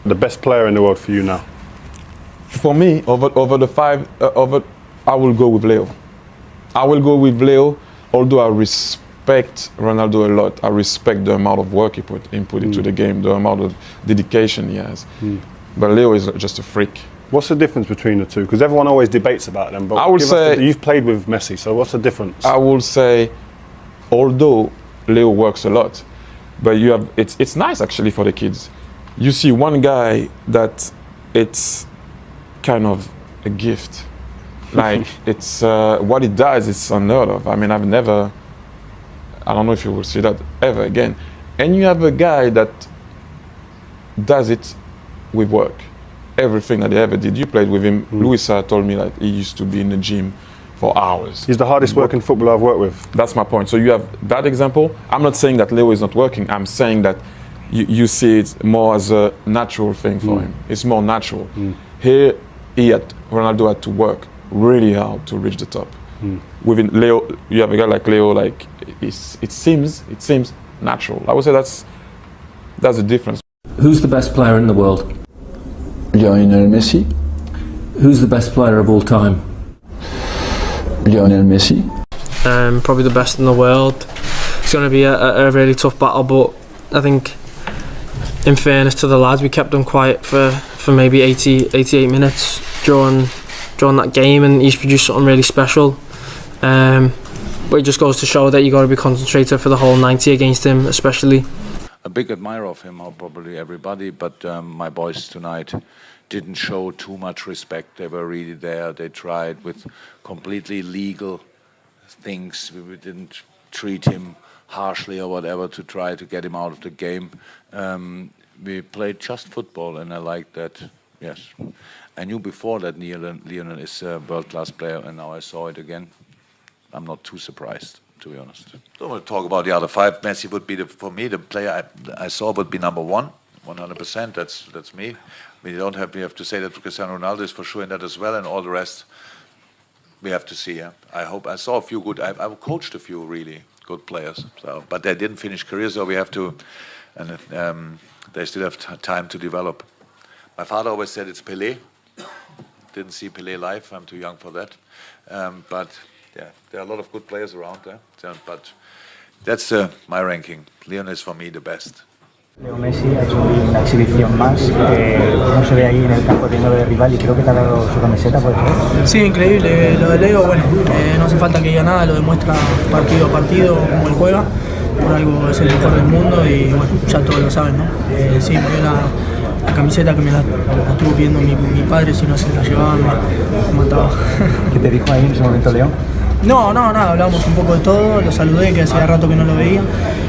the best player in the world for you now? For me, over the five, I will go with Leo. I will go with Leo, although I respect Ronaldo a lot. I respect the amount of work he put into the game, the amount of dedication he has. But Leo is just a freak. What's the difference between the two? Because everyone always debates about them. But I would say you've played with Messi, so what's the difference? I will say, although Leo works a lot, but it's nice actually for the kids. You see one guy that it's kind of a gift. Like it's what he does is unheard of. I mean, I don't know if you will see that ever again. And you have a guy that does it with work. Everything that he ever did. You played with him. Luisa told me that he used to be in the gym for hours. He's the hardest working footballer I've worked with. That's my point. So you have that example. I'm not saying that Leo is not working. I'm saying that you see it more as a natural thing for him. It's more natural. Here, Ronaldo had to work really hard to reach the top. Within Leo, you have a guy like Leo. Like it seems natural. I would say that's the difference. Who's the best player in the world? Lionel Messi. Who's the best player of all time? Lionel Messi. Probably the best in the world. It's going to be a really tough battle, but I think, in fairness to the lads, we kept them quiet for maybe 88 minutes during that game, and he's produced something really special. But it just goes to show that you got to be concentrated for the whole 90 against him, especially. A big admirer of him, probably everybody, but my boys tonight didn't show too much respect. They were really there. They tried with completely legal things. We didn't treat him harshly or whatever to try to get him out of the game. We played just football, and I liked that. Yes, I knew before that Lionel is a world-class player, and now I saw it again. I'm not too surprised, to be honest. Don't want to talk about the other five. Messi would be for me the player I saw would be number one, 100%. That's me. We have to say that Cristiano Ronaldo is for sure in that as well, and all the rest we have to see. Yeah? I saw a few good. I've coached a few really good players, but they didn't finish careers, so we have to, and they still have time to develop. My father always said it's Pelé. Didn't see Pelé live. I'm too young for that, but. Yeah, there are a lot of good players around there, but that's my ranking. Lionel is for me the best. Leo Messi ha hecho una exhibición más, no se ve ahí en el campo teniendo de rival y creo que te ha dado su camiseta, ¿puede ser? Sí, increíble. Lo de Leo, bueno, no hace falta que diga nada, lo demuestra partido a partido, cómo él juega. Por algo es el mejor del mundo y bueno, ya todos lo saben, ¿no? Sí, me dio la camiseta que me la estuvo pidiendo mi padre, si no se la llevaba me mataba. ¿Qué te dijo ahí en ese momento, Leo? No, nada, hablamos un poco de todo, lo saludé, que hacía rato que no lo veía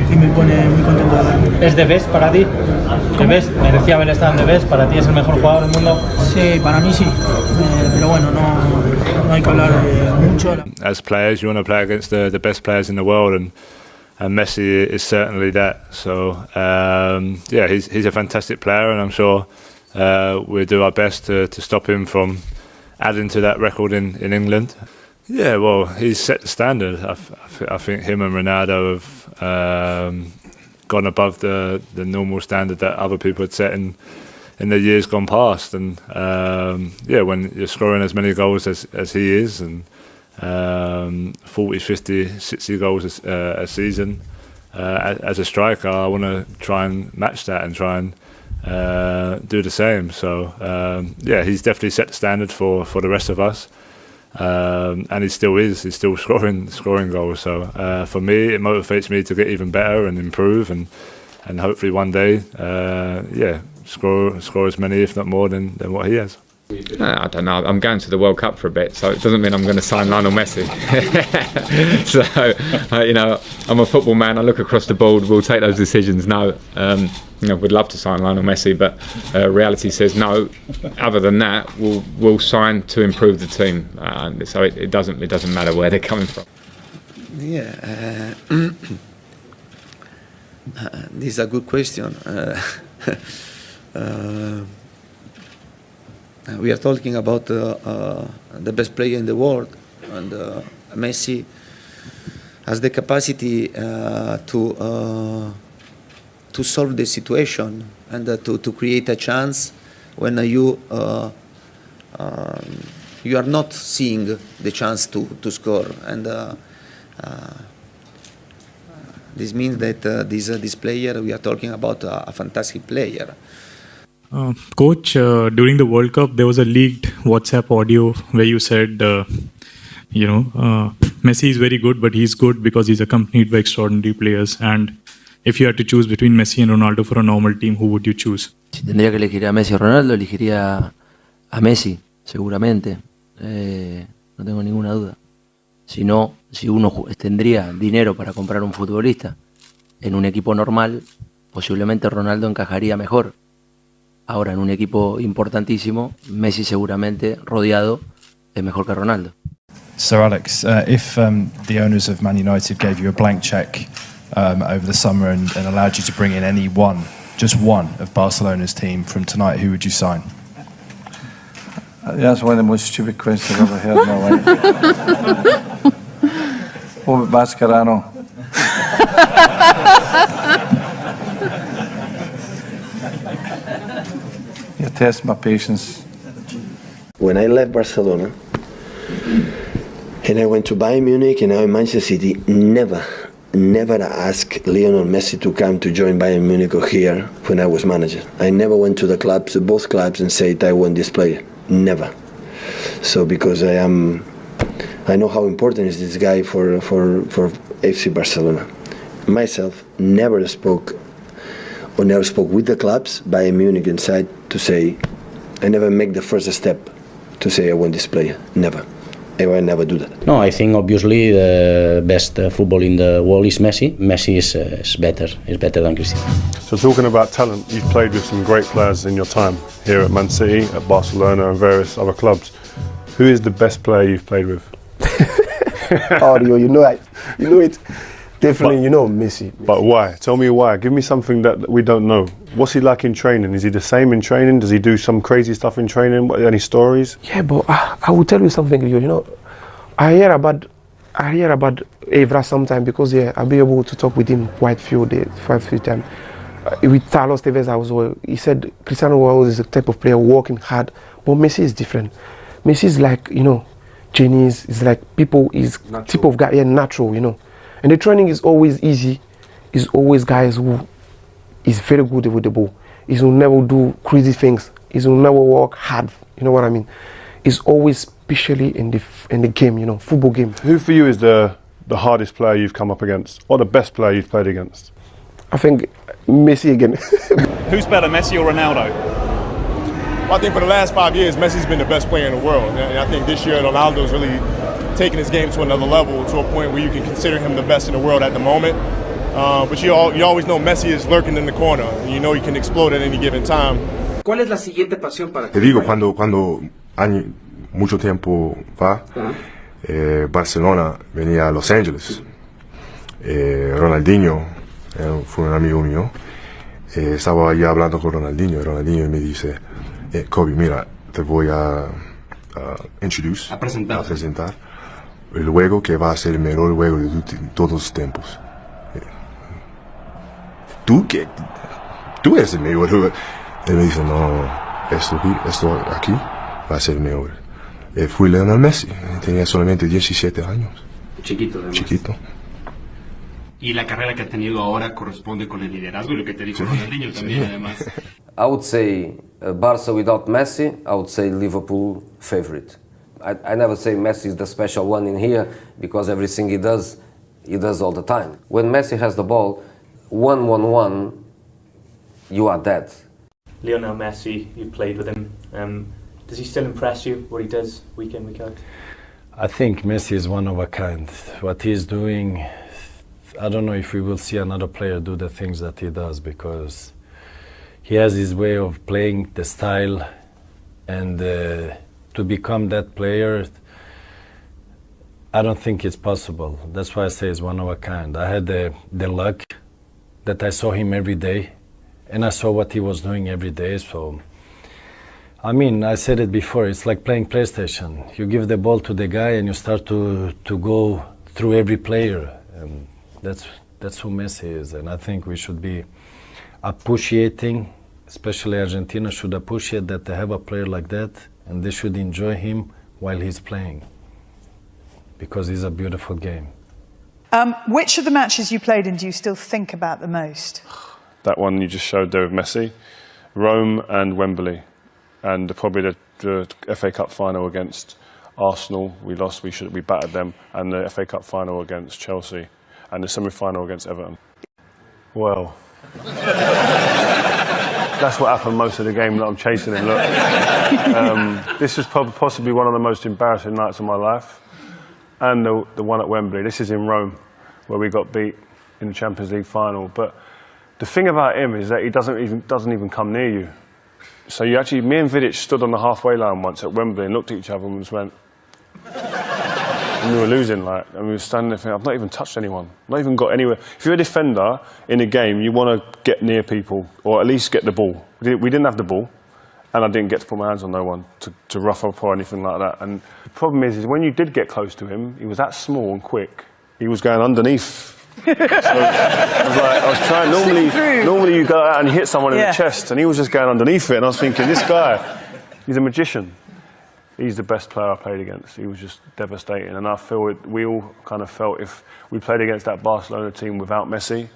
y me pone muy contento de verlo. ¿Es de best para ti? ¿De best? Merecía haber estado en de best, ¿para ti es el mejor jugador del mundo? Sí, para mí sí, pero bueno, no hay que hablar mucho. As players, you want to play against the best players in the world, and Messi is certainly that. So yeah, he's a fantastic player, and I'm sure we'll do our best to stop him from adding to that record in England. Yeah, well, he's set the standard. I think him and Ronaldo have gone above the normal standard that other people had set in the years gone past. And yeah, when you're scoring as many goals as he is, and 40, 50, 60 goals a season, as a striker, I want to try and match that and try and do the same. So yeah, he's definitely set the standard for the rest of us. And he still is. He's still scoring goals. So for me, it motivates me to get even better and improve, and hopefully one day, yeah, score as many, if not more, than what he has. I don't know. I'm going to the World Cup for a bit, so it doesn't mean I'm going to sign Lionel Messi. So you know, I'm a football man. I look across the board. We'll take those decisions. No, you know, we'd love to sign Lionel Messi, but reality says no. Other than that, we'll sign to improve the team. So it doesn't matter where they're coming from. Yeah, this is a good question. We are talking about the best player in the world, and Messi has the capacity to to solve the situation and to create a chance when you are not seeing the chance to score. And this means that this player, we are talking about a fantastic player. Coach, during the World Cup, there was a leaked WhatsApp audio where you said, Messi is very good, but he's good because he's accompanied by extraordinary players. And if you had to choose between Messi and Ronaldo for a normal team, who would you choose? Si tendría que elegir a Messi o Ronaldo, elegiría a Messi, seguramente. No tengo ninguna duda. Si no, si uno tendría dinero para comprar un futbolista en un equipo normal, posiblemente Ronaldo encajaría mejor. Ahora, en un equipo importantísimo, Messi seguramente, rodeado, es mejor que Ronaldo. So Alex, if the owners of Man United gave you a blank cheque over the summer and allowed you to bring in any one, just one of Barcelona's team from tonight, who would you sign? That's one of the most stupid questions I've ever heard in my life. What about Mascherano? You test my patience. When I left Barcelona and I went to Bayern Munich and now in Manchester City, never asked Lionel Messi to come to join Bayern Munich or here when I was manager. I never went to the clubs, both clubs, and said I want this player. Never. So because I know how important is this guy for FC Barcelona. Myself never spoke with the clubs, Bayern Munich inside, to say, I never make the first step to say I want this player. Never. I will never do that. No, I think obviously the best football in the world is Messi. Messi is better than Cristiano. So talking about talent, you've played with some great players in your time here at Man City, at Barcelona and various other clubs. Who is the best player you've played with? You know it. Definitely, Messi. But why? Tell me why. Give me something that we don't know. What's he like in training? Is he the same in training? Does he do some crazy stuff in training? Any stories? Yeah, but I will tell you something, I hear about Evra sometimes because I'll be able to talk with him quite few times. With Carlos Tevez as well, he said Cristiano Ronaldo is the type of player working hard, but Messi is different. Messi is like, genius, is like people, is type of guy, natural, And the training is always easy. It's always guys who is very good with the ball. He will never do crazy things. He will never work hard. You know what I mean? It's always especially in the game, football game. Who for you is the hardest player you've come up against, or the best player you've played against? I think Messi again. Who's better, Messi or Ronaldo? Well, I think for the last 5 years, Messi's been the best player in the world. And I think this year, Ronaldo's really taking his game to another level, to a point where you can consider him the best in the world at the moment. But you always know Messi is lurking in the corner. You know he can explode at any given time. ¿Cuál es la siguiente pasión para ti? Te digo, cuando mucho tiempo va, Barcelona venía a Los Ángeles. Ronaldinho fue un amigo mío. Estaba allá hablando con Ronaldinho. Ronaldinho me dice, Kobe, mira, te voy a presentar el juego que va a ser el mejor juego de todos los tiempos. Tú eres el mejor jugador. Él me dice, no, esto aquí va a ser el mejor. Fui Lionel Messi, tenía solamente 17 años. Chiquito, además. Chiquito. Y la carrera que ha tenido ahora corresponde con el liderazgo y lo que te dijo Ronaldinho también, además. I would say Barca without Messi. I would say Liverpool favorite. I never say Messi is the special one in here because everything he does all the time. When Messi has the ball, 1-1-1, you are dead. Lionel Messi, you played with him. Does he still impress you, what he does week in, week out? I think Messi is one of a kind. What he's doing, I don't know if we will see another player do the things that he does, because he has his way of playing, the style, and to become that player, I don't think it's possible. That's why I say it's one of a kind. I had the luck that I saw him every day, and I saw what he was doing every day. So, I mean, I said it before, it's like playing PlayStation. You give the ball to the guy and you start to go through every player. And that's who Messi is, and I think we should be appreciating, especially Argentina should appreciate that they have a player like that, and they should enjoy him while he's playing, because it's a beautiful game. Which of the matches you played in do you still think about the most? That one you just showed there with Messi, Rome and Wembley, and probably the FA Cup final against Arsenal. We lost, we battered them, and the FA Cup final against Chelsea, and the semi-final against Everton. Well, that's what happened most of the game that I'm chasing him. Look, this is possibly one of the most embarrassing nights of my life, and the one at Wembley. This is in Rome, where we got beat in the Champions League final. But the thing about him is that he doesn't even come near you. So me and Vidic stood on the halfway line once at Wembley and looked at each other and just went. And we were losing, and we were standing there thinking, I've not even touched anyone, not even got anywhere. If you're a defender in a game, you want to get near people, or at least get the ball. We didn't have the ball, and I didn't get to put my hands on no one to rough up or anything like that. And the problem is when you did get close to him, he was that small and quick, he was going underneath. So I was trying, normally you go out and hit someone in the chest, and he was just going underneath it, and I was thinking, this guy, he's a magician. He's the best player I played against. He was just devastating, and I feel we all kind of felt if we played against that Barcelona team without Messi,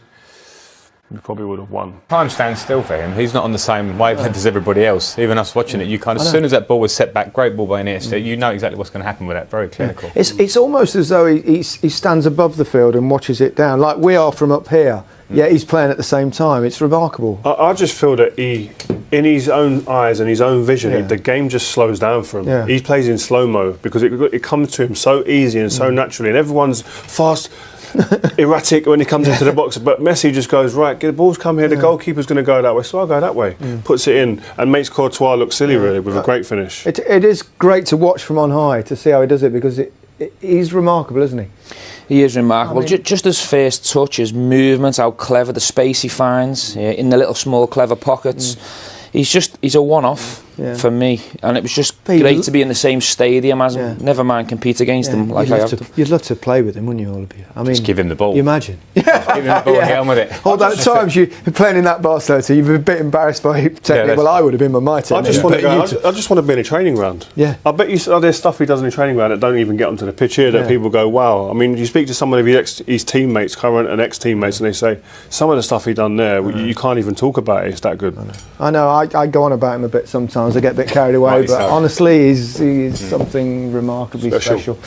we probably would have won. Time stands still for him. He's not on the same wavelength as everybody else. Even us watching it, as soon as that ball was set back, great ball by Iniesta, you know exactly what's going to happen with that. Very clinical. It's almost as though he stands above the field and watches it down, like we are from up here. Yeah, he's playing at the same time. It's remarkable. I just feel that in his own eyes and his own vision, the game just slows down for him. Yeah. He plays in slow-mo because it comes to him so easy and so naturally, and everyone's fast, erratic when he comes into the box. But Messi just goes, right, the ball's come here, the goalkeeper's going to go that way, so I'll go that way. Puts it in and makes Courtois look silly, really, with a great finish. It is great to watch from on high, to see how he does it, because he's remarkable, isn't he? He is remarkable. Just his first touch, his movement, how clever the space he finds in the little small clever pockets. He's a one-off for me, and it was just great to be in the same stadium as him. Never mind compete against him like I have to. You'd love to play with him, wouldn't you, all of you? I mean, just give him the ball. You imagine. Give him the ball and hit on with it. All those times you're playing in that Barcelona team, you've been a bit embarrassed by technique. Well, I would have been with my team. I just want to be in a training ground. Yeah. I bet there's stuff he does in a training ground that don't even get onto the pitch here that people go, wow. I mean, you speak to someone of his teammates, current and ex-teammates, and they say, some of the stuff he done there, you can't even talk about it, it's that good. I know, I go on about him a bit sometimes, I get a bit carried away, but honestly, he's something remarkably special.